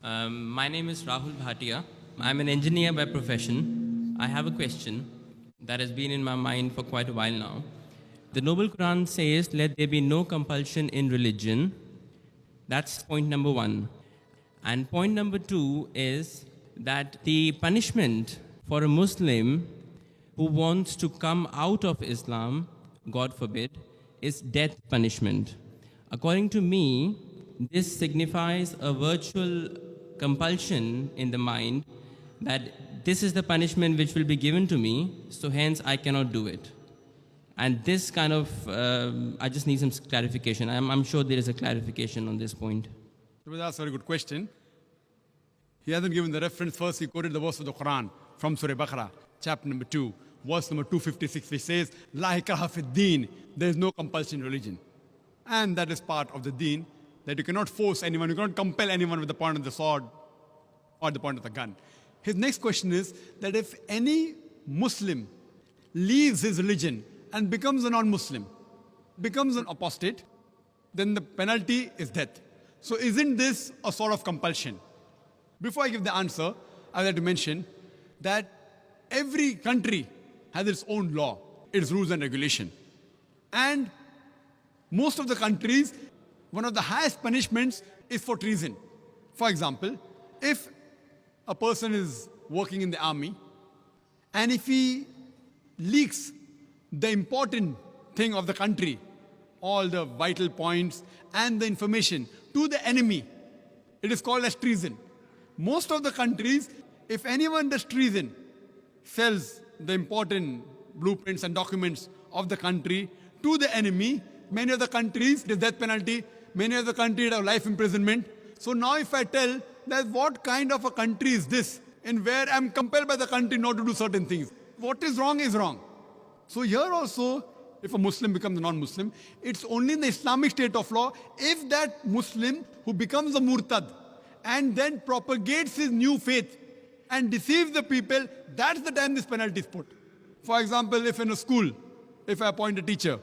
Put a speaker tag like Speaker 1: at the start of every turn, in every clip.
Speaker 1: My name is Rahul Bhatia. I'm an engineer by profession. I have a question that has been in my mind for quite a while now. The Noble Quran says, let there be no compulsion in religion. That's point number one. And point number two is that the punishment for a Muslim who wants to come out of Islam, God forbid, is death punishment. According to me, this signifies a virtual compulsion in the mind that this is the punishment which will be given to me, so hence I cannot do it. And this kind of, I just need some clarification. I'm sure there is a clarification on this point.
Speaker 2: That's a very good question. He hasn't given the reference. First, he quoted the verse of the Quran from Surah Baqarah, chapter number 2, verse number 256, which says, La ikraha fid deen, there is no compulsion in religion. And that is part of the deen, that you cannot force anyone, you cannot compel anyone with the point of the sword or the point of the gun. His next question is that if any Muslim leaves his religion and becomes a non-Muslim, becomes an apostate, then the penalty is death. So isn't this a sort of compulsion? Before I give the answer, I would like to mention that every country has its own law, its rules and regulation. And most of the countries, one of the highest punishments is for treason. For example, if a person is working in the army and if he leaks the important thing of the country, all the vital points and the information to the enemy, it is called as treason. Most of the countries, if anyone does treason, sells the important blueprints and documents of the country to the enemy, many of the countries, it is death penalty, many of the countries have life imprisonment. So now if I tell that what kind of a country is this, in where I'm compelled by the country not to do certain things, what is wrong is wrong. So here also, if a Muslim becomes a non-Muslim, it's only in the Islamic state of law if that Muslim who becomes a murtad and then propagates his new faith and deceives the people, that's the time this penalty is put. For example, if in a school, if I appoint a teacher,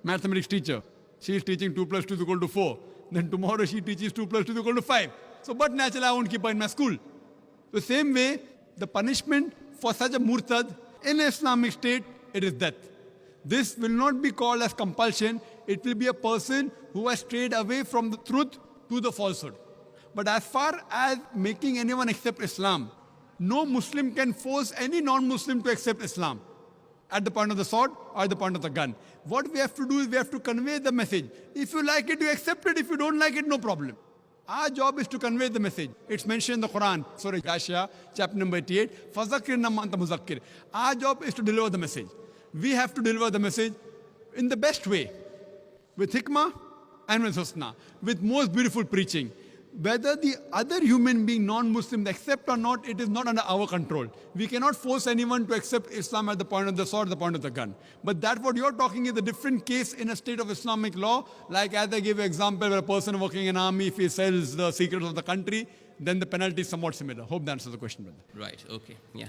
Speaker 2: mathematics teacher, she is teaching 2 plus 2 is equal to 4, then tomorrow she teaches 2 plus 2 is equal to 5. So, but naturally I won't keep her in my school. The same way, the punishment for such a murtad in Islamic state, it is death. This will not be called as compulsion. It will be a person who has strayed away from the truth to the falsehood. But as far as making anyone accept Islam, no Muslim can force any non-Muslim to accept Islam at the point of the sword or at the point of the gun. What we have to do is we have to convey the message. If you like it, you accept it. If you don't like it, no problem. Our job is to convey the message. It's mentioned in the Quran, Surah Ghashiyah, chapter number 88, Fazakir Naik Muzakkir. Our job is to deliver the message. We have to deliver the message in the best way, with hikmah and with husna, with most beautiful preaching. Whether the other human being, non-Muslims, accept or not, it is not under our control. We cannot force anyone to accept Islam at the point of the sword, the point of the gun. But that what you're talking is a different case in a state of Islamic law. Like as I gave you an example where a person working in an army, if he sells the secrets of the country, then the penalty is somewhat similar. Hope that answers the question, brother.
Speaker 1: Right, okay, yeah.